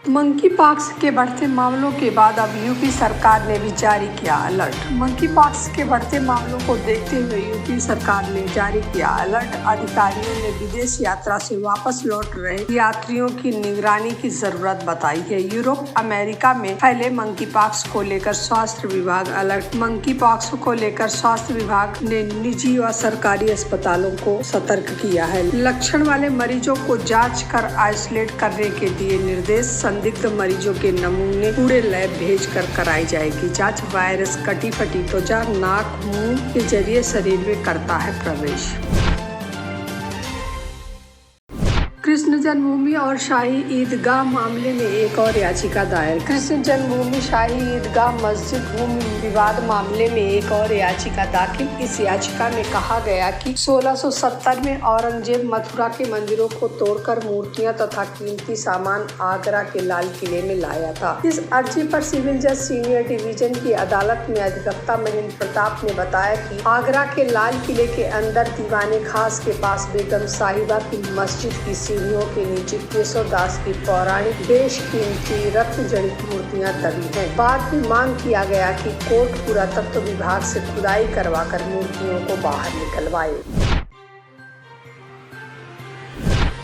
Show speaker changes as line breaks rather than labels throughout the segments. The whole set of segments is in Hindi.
मंकीपॉक्स के बढ़ते मामलों के बाद अब यूपी सरकार ने भी जारी किया अलर्ट। मंकीपॉक्स के बढ़ते मामलों को देखते हुए यूपी सरकार ने जारी किया अलर्ट। अधिकारियों ने विदेश यात्रा से वापस लौट रहे यात्रियों की निगरानी की जरूरत बताई है। यूरोप, अमेरिका में फैले मंकीपॉक्स को लेकर स्वास्थ्य विभाग अलर्ट। मंकीपॉक्स को लेकर स्वास्थ्य विभाग ने निजी व सरकारी अस्पतालों को सतर्क किया है। लक्षण वाले मरीजों को जांच कर आइसोलेट करने के दिए निर्देश। संदिग्ध मरीजों के नमूने पूरे लैब भेजकर कराई जाएगी जांच। वायरस कटी फटी त्वचा, नाक, मुंह के जरिए शरीर में करता है प्रवेश। कृष्ण जन्मभूमि और शाही ईदगाह मामले में एक और याचिका दायर। कृष्ण जन्मभूमि शाही ईदगाह मस्जिद भूमि विवाद मामले में एक और याचिका दाखिल। इस याचिका में कहा गया कि 1670 में औरंगजेब मथुरा के मंदिरों को तोड़कर मूर्तियां तथा कीमती सामान आगरा के लाल किले में लाया था। इस अर्जी पर सिविल जज सीनियर डिवीजन की अदालत में अधिवक्ता महेंद्र प्रताप ने बताया कि आगरा के लाल किले के अंदर दीवाने खास के पास बेगम साहिबा की मस्जिद की सीढ़ियों के नीचे केशव दास की पौराणिक बेशकीमती रत्न जड़ित मूर्तियां दबी हैं। बाद में मांग किया गया कि कोर्ट पुरातत्व विभाग से खुदाई करवाकर मूर्तियों को बाहर निकलवाए।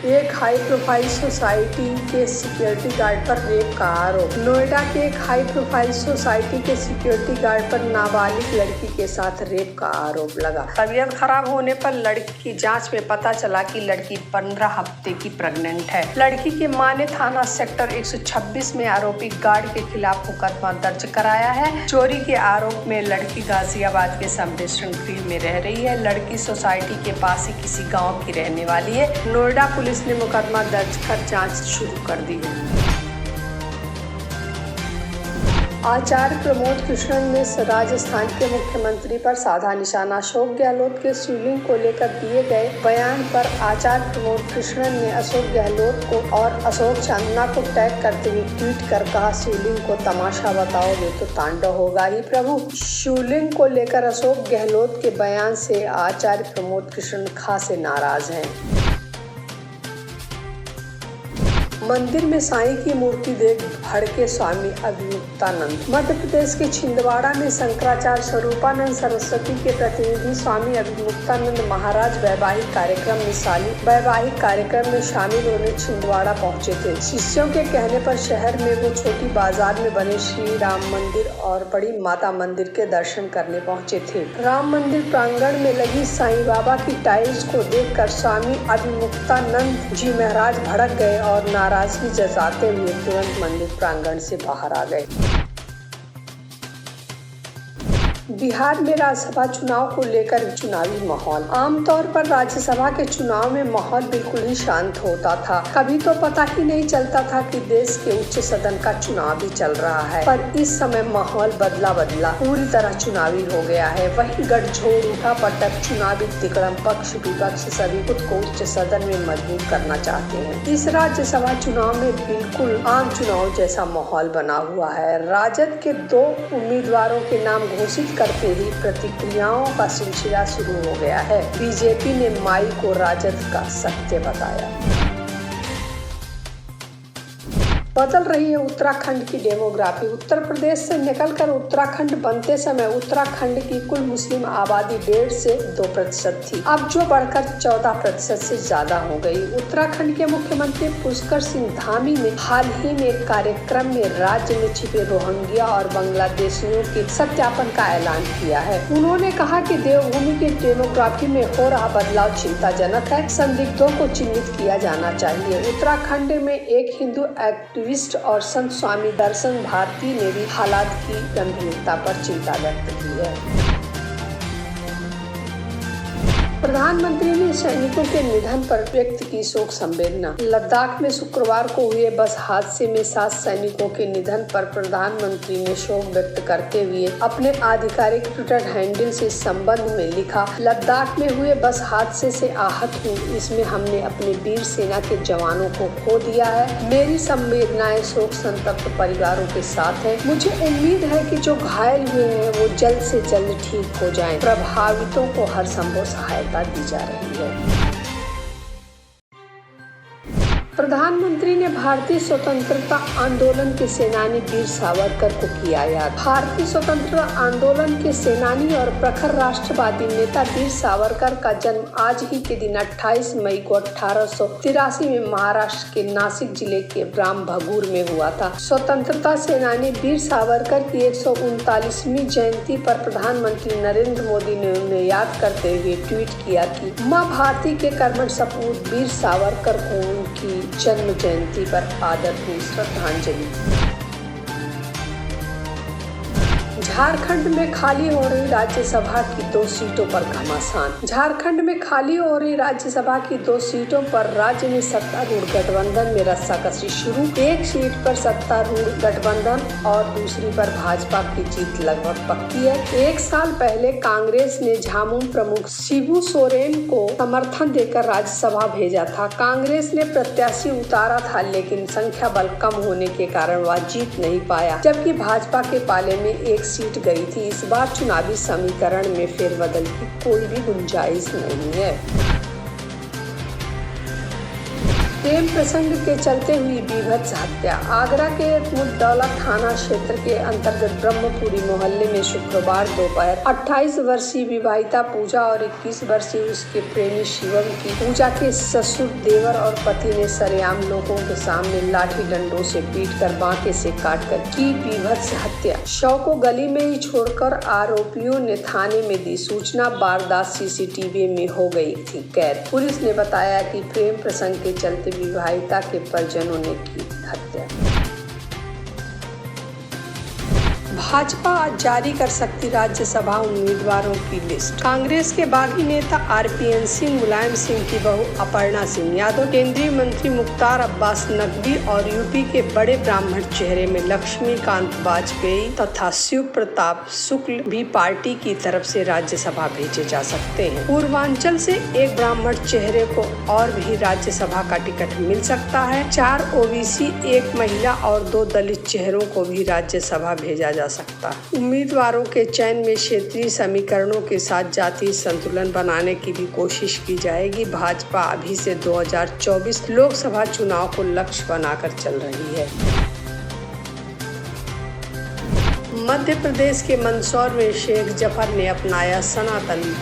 एक हाई प्रोफाइल सोसाइटी के सिक्योरिटी गार्ड पर रेप का आरोप। नोएडा के एक हाई प्रोफाइल सोसाइटी के सिक्योरिटी गार्ड पर नाबालिग लड़की के साथ रेप का आरोप लगा। तबीयत खराब होने पर लड़की की जांच में पता चला कि लड़की 15 हफ्ते की प्रेग्नेंट है। लड़की की मां ने थाना सेक्टर 126 में आरोपी गार्ड के खिलाफ मुकदमा दर्ज कराया है। चोरी के आरोप में लड़की गाजियाबाद के सम्प्रेषण गृह में रह रही है। लड़की सोसाइटी के पास ही किसी गाँव की रहने वाली है। नोएडा पुलिस ने मुकदमा दर्ज कर जांच शुरू कर दी है। आचार्य प्रमोद कृष्णन ने राजस्थान के मुख्यमंत्री पर साधा निशाना। अशोक गहलोत के शिवलिंग को लेकर दिए गए बयान पर आचार्य प्रमोद कृष्णन ने अशोक गहलोत को और अशोक चांदना को टैग करते हुए ट्वीट कर कहा, शिवलिंग को तमाशा बताओगे तो तांडव होगा ही प्रभु। शिवलिंग को लेकर अशोक गहलोत के बयान से आचार्य प्रमोद कृष्णन खासे नाराज हैं। मंदिर में साईं की मूर्ति देख भड़के स्वामी अभिमुक्तानंद। मध्य प्रदेश के छिंदवाड़ा में शंकराचार्य स्वरूपानंद सरस्वती के प्रतिनिधि स्वामी अभिमुक्तानंद महाराज वैवाहिक कार्यक्रम में शामिल होने छिंदवाड़ा पहुंचे थे। शिष्यों के कहने पर शहर में वो छोटी बाजार में बने श्री राम मंदिर और बड़ी माता मंदिर के दर्शन करने पहुंचे थे। राम मंदिर प्रांगण में लगी साईं बाबा की टाइल्स को देखकर स्वामी अभिमुक्तानंद जी महाराज भड़क गए और नाराजगी जताते हुए तुरंत मंदिर प्रांगण से बाहर आ गए। बिहार में राज्यसभा चुनाव को लेकर चुनावी माहौल। आमतौर पर राज्यसभा के चुनाव में माहौल बिल्कुल ही शांत होता था। कभी तो पता ही नहीं चलता था कि देश के उच्च सदन का चुनाव भी चल रहा है, पर इस समय माहौल बदला पूरी तरह चुनावी हो गया है। वही गठजोड़, उठा पटक, चुनावी तिकड़म, पक्ष विपक्ष सभी खुद को उच्च सदन में मजबूत करना चाहते हैं। इस राज्यसभा चुनाव में बिल्कुल आम चुनाव जैसा माहौल बना हुआ है। राजद के 2 उम्मीदवारों के नाम घोषित करते ही प्रतिक्रियाओं का सिलसिला शुरू हो गया है। बीजेपी ने माई को राजद का सत्य बताया। बदल रही है उत्तराखंड की डेमोग्राफी। उत्तर प्रदेश से निकलकर उत्तराखंड बनते समय उत्तराखंड की कुल मुस्लिम आबादी 1.5 से 2% थी, अब जो बढ़कर 14% से ज्यादा हो गई। उत्तराखंड के मुख्यमंत्री पुष्कर सिंह धामी ने हाल ही में एक कार्यक्रम में राज्य में छिपे रोहिंग्या और बांग्लादेशियों के सत्यापन का ऐलान किया है। उन्होंने कहा कि देवभूमि की डेमोग्राफी में हो रहा बदलाव चिंताजनक है, संदिग्धों को चिन्हित किया जाना चाहिए। उत्तराखंड में एक हिंदू एक्टिविस्ट और संत स्वामी दर्शन भारती ने भी हालात की गंभीरता पर चिंता व्यक्त की है। प्रधानमंत्री ने सैनिकों के निधन पर व्यक्त की शोक संवेदना। लद्दाख में शुक्रवार को हुए बस हादसे में 7 सैनिकों के निधन पर प्रधानमंत्री ने शोक व्यक्त करते हुए अपने आधिकारिक ट्विटर हैंडल से संबंध में लिखा, लद्दाख में हुए बस हादसे से आहत हूँ। इसमें हमने अपने वीर सेना के जवानों को खो दिया है। मेरी संवेदनाएं शोक संतप्त परिवारों के साथ है। मुझे उम्मीद है कि जो घायल हुए हैं वो जल्द से जल्द ठीक हो जाएं। प्रभावितों को हर संभव सहायता दी जा रही है। प्रधानमंत्री ने भारतीय स्वतंत्रता आंदोलन के सेनानी वीर सावरकर को किया याद। भारतीय स्वतंत्रता आंदोलन के सेनानी और प्रखर राष्ट्रवादी नेता वीर सावरकर का जन्म आज ही के दिन 28 मई को 1883 में महाराष्ट्र के नासिक जिले के ब्राह्मभगूर में हुआ था। स्वतंत्रता सेनानी वीर सावरकर की 139वीं जयंती पर प्रधानमंत्री नरेंद्र मोदी ने उन्हें याद करते हुए ट्वीट किया कि मां भारती के कर्मठ सपूत वीर सावरकर को उनकी जन्म जयंती पर आदरपूर्ण श्रद्धांजलि। झारखंड में खाली हो रही राज्यसभा की 2 सीटों पर घमासान। झारखंड में खाली हो रही राज्यसभा की 2 सीटों पर राज्य में सत्तारूढ़ गठबंधन में रस्साकसी शुरू। एक सीट पर सत्तारूढ़ गठबंधन और दूसरी पर भाजपा की जीत लगभग पक्की है। 1 साल पहले कांग्रेस ने झामुमो प्रमुख शिबू सोरेन को समर्थन देकर राज्यसभा भेजा था। कांग्रेस ने प्रत्याशी उतारा था, लेकिन संख्या बल कम होने के कारण वह जीत नहीं पाया, जबकि भाजपा के पाले में एक सीट गई थी। इस बार चुनावी समीकरण में फेरबदल की कोई भी गुंजाइश नहीं है। प्रेम प्रसंग के चलते हुई बीभत्स हत्या। आगरा के मुद्दौला थाना क्षेत्र के अंतर्गत ब्रह्मपुरी मोहल्ले में शुक्रवार दोपहर 28 वर्षीय विवाहिता पूजा और 21 वर्षीय उसके प्रेमी शिवम की पूजा के ससुर, देवर और पति ने सरेआम लोगों के सामने लाठी डंडों से पीटकर बांके से काटकर की बीभत्स हत्या। शव को गली में ही छोड़कर आरोपियों ने थाने में दी सूचना। वारदात सीसीटीवी में हो गई थी कैद। पुलिस ने बताया कि प्रेम प्रसंग के चलते विवाहिता के परिजनों ने की हत्या। भाजपा आज जारी कर सकती राज्यसभा उम्मीदवारों की लिस्ट। कांग्रेस के बागी नेता आरपीएन सिंह, मुलायम सिंह की बहू अपर्णा सिंह यादव, केंद्रीय मंत्री मुख्तार अब्बास नकवी और यूपी के बड़े ब्राह्मण चेहरे में लक्ष्मीकांत वाजपेयी तथा शिव प्रताप शुक्ल भी पार्टी की तरफ से राज्यसभा भेजे जा सकते हैं। पूर्वांचल से एक ब्राह्मण चेहरे को और भी राज्यसभा का टिकट मिल सकता है। 4 ओबीसी, 1 महिला और 2 दलित चेहरों को भी राज्यसभा भेजा जा सकता है। उम्मीदवारों के चयन में क्षेत्रीय समीकरणों के साथ जातीय संतुलन बनाने की भी कोशिश की जाएगी। भाजपा अभी से 2024 लोकसभा चुनाव को लक्ष्य बनाकर चल रही है। मध्य प्रदेश के मंदसौर में शेख जफर ने अपनाया सनातन।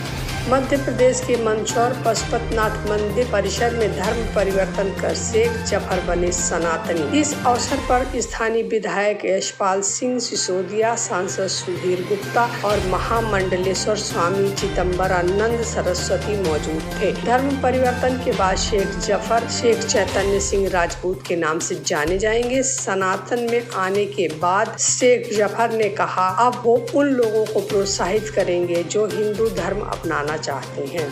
मध्य प्रदेश के मंदसौर पशुपतिनाथ मंदिर परिसर में धर्म परिवर्तन कर शेख जफर बने सनातनी। इस अवसर पर स्थानीय विधायक यशपाल सिंह सिसोदिया, सांसद सुधीर गुप्ता और महामंडलेश्वर स्वामी चिदंबरानंद सरस्वती मौजूद थे। धर्म परिवर्तन के बाद शेख जफर शेख चैतन्य सिंह राजपूत के नाम से जाने जाएंगे। सनातन में आने के बाद शेख जफर ने कहा, अब वो उन लोगों को प्रोत्साहित करेंगे जो हिंदू धर्म अपनाना चाहते हैं।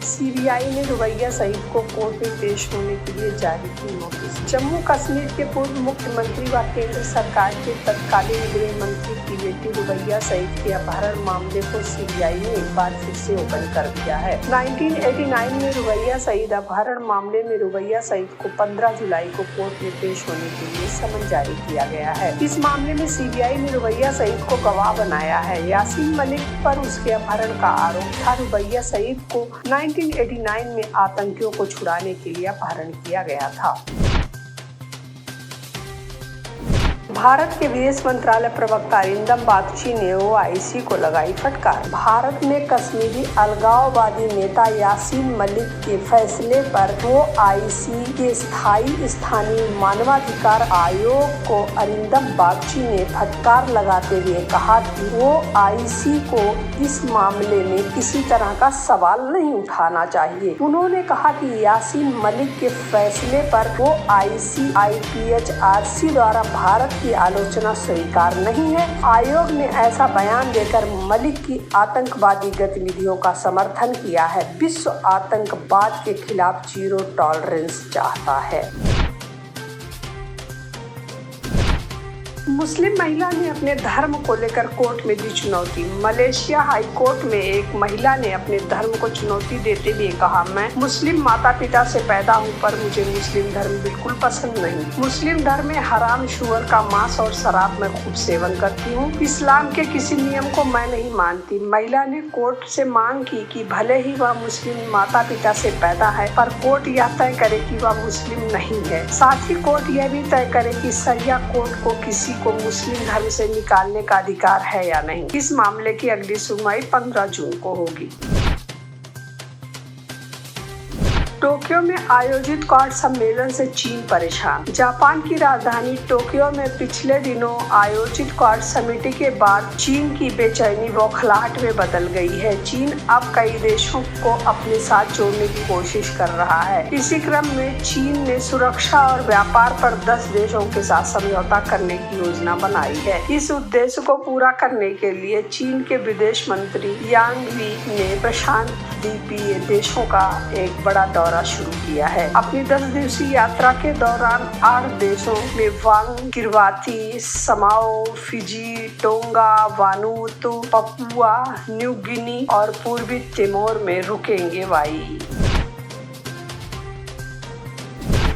सीबीआई ने रुबैया सईद को कोर्ट में पेश होने के लिए जारी की नोटिस। जम्मू कश्मीर के पूर्व मुख्यमंत्री व केंद्र सरकार के तत्कालीन गृह मंत्री की बेटी रुबैया सईद के अपहरण मामले को सीबीआई ने एक बार फिर से ओपन कर दिया है। 1989 में रुबैया सईद अपहरण मामले में रुबैया सईद को 15 जुलाई को कोर्ट में पेश होने के लिए समन जारी किया गया है। इस मामले में सीबीआई ने रुबैया सईद को गवाह बनाया है। यासीन मलिक पर उसके अपहरण का आरोप था। रुबैया सईद को 1989 में आतंकियों को छुड़ाने के लिए अपहरण किया गया था। भारत के विदेश मंत्रालय प्रवक्ता अरिंदम बागची ने ओआईसी को लगाई फटकार। भारत ने कश्मीरी अलगाववादी नेता यासीन मलिक के फैसले पर ओआईसी के स्थानीय मानवाधिकार आयोग को अरिंदम बागची ने फटकार लगाते हुए कहा कि ओआईसी को इस मामले में किसी तरह का सवाल नहीं उठाना चाहिए। उन्होंने कहा कि यासीन मलिक के फैसले पर ओआईसी आईपीएचआरसी द्वारा भारत की आलोचना स्वीकार नहीं है। आयोग ने ऐसा बयान देकर मलिक की आतंकवादी गतिविधियों का समर्थन किया है। विश्व आतंकवाद के खिलाफ जीरो टॉलरेंस चाहता है। मुस्लिम महिला ने अपने धर्म को लेकर कोर्ट में दी चुनौती। मलेशिया हाई कोर्ट में एक महिला ने अपने धर्म को चुनौती देते हुए कहा, मैं मुस्लिम माता पिता से पैदा हूं, पर मुझे मुस्लिम धर्म बिल्कुल पसंद नहीं। मुस्लिम धर्म में हराम शुअर का मांस और शराब मैं खूब सेवन करती हूँ। इस्लाम के किसी नियम को मैं नहीं मानती। महिला ने कोर्ट से मांग की कि भले ही वह मुस्लिम माता पिता से पैदा है, पर कोर्ट यह तय करे कि वह मुस्लिम नहीं है। साथ ही कोर्ट यह भी तय करे कि शरिया कोर्ट को किसी को मुस्लिम धर्म से निकालने का अधिकार है या नहीं। इस मामले की अगली सुनवाई 15 जून को होगी। टोक्यो में आयोजित क्वाड सम्मेलन से चीन परेशान। जापान की राजधानी टोक्यो में पिछले दिनों आयोजित क्वाड समिट के बाद चीन की बेचैनी बौखलाहट में बदल गई है। चीन अब कई देशों को अपने साथ जोड़ने की कोशिश कर रहा है। इसी क्रम में चीन ने सुरक्षा और व्यापार पर 10 देशों के साथ समझौता करने की योजना बनाई है। इस उद्देश्य को पूरा करने के लिए चीन के विदेश मंत्री यांग ली ने प्रशांत द्वीपीय देशों का एक बड़ा दौरा शुरू किया है। अपनी 10 दिवसीय यात्रा के दौरान 8 देशों में वांग, Kiribati, Samoa, Fiji, Tonga, Vanuatu, Papua New Guinea और पूर्वी तिमोर में रुकेंगे।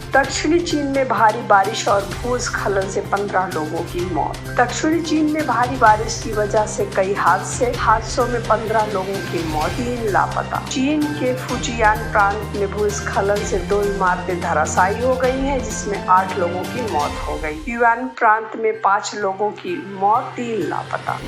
दक्षिणी चीन में भारी बारिश और भूस्खलन से 15 लोगों की मौत। दक्षिणी चीन में भारी बारिश की वजह से कई हादसों में 15 लोगों की मौत, 3 लापता। चीन के फुजियान प्रांत में भूस्खलन से 2 इमारतें धराशायी हो गई हैं, जिसमें 8 लोगों की मौत हो गई। युआन प्रांत में 5 लोगों की मौत, 3 लापता।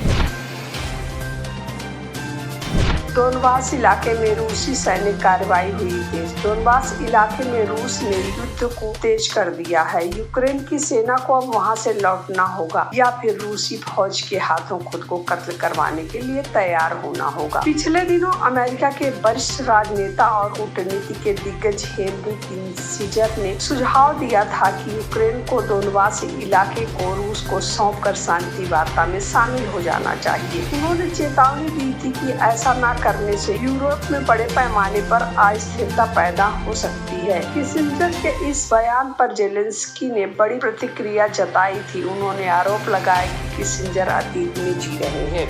डोनबास इलाके में रूसी सैनिक कार्रवाई हुई तेज। डोनबास इलाके में रूस ने युद्ध को तेज कर दिया है। यूक्रेन की सेना को अब वहां से लौटना होगा या फिर रूसी फौज के हाथों खुद को कत्ल करवाने के लिए तैयार होना होगा। पिछले दिनों अमेरिका के वरिष्ठ राजनेता और कूटनीति के दिग्गज हेनरी किसिंजर ने सुझाव दिया था कि यूक्रेन को डोनबास इलाके को रूस को सौंपकर शांति वार्ता में शामिल हो जाना चाहिए। उन्होंने चेतावनी दी थी कि ऐसा न करने से यूरोप में बड़े पैमाने पर अस्थिरता पैदा हो सकती है। किसिंजर के इस बयान पर जेलेंस्की ने बड़ी प्रतिक्रिया जताई थी। उन्होंने आरोप लगाया कि किसिंजर अतीत में जी रहे हैं।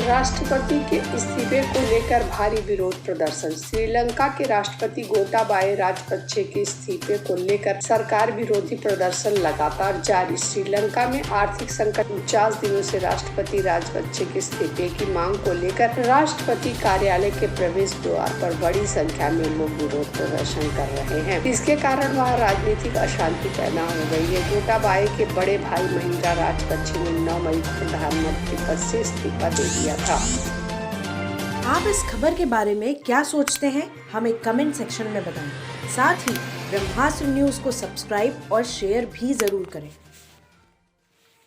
राष्ट्रपति के इस्तीफे को लेकर भारी विरोध प्रदर्शन। श्रीलंका के राष्ट्रपति गोटाबाया राजपक्षे के इस्तीफे को लेकर सरकार विरोधी प्रदर्शन लगातार जारी। श्रीलंका में आर्थिक संकट 49 दिनों से राष्ट्रपति राजपक्षे के इस्तीफे की मांग को लेकर राष्ट्रपति कार्यालय के प्रवेश द्वार पर बड़ी संख्या में लोग विरोध प्रदर्शन कर रहे हैं। इसके कारण वहाँ राजनीतिक अशांति पैदा हो गई है। गोटाबाया के बड़े भाई महिंद्रा राजपक्षे ने 9 मई को प्रधानमंत्री पद से इस्तीफा दे दिया था।
आप इस खबर के बारे में क्या सोचते हैं, हमें कमेंट सेक्शन में बताएं। साथ ही ब्रह्मास्त्र न्यूज को सब्सक्राइब और शेयर भी जरूर करें।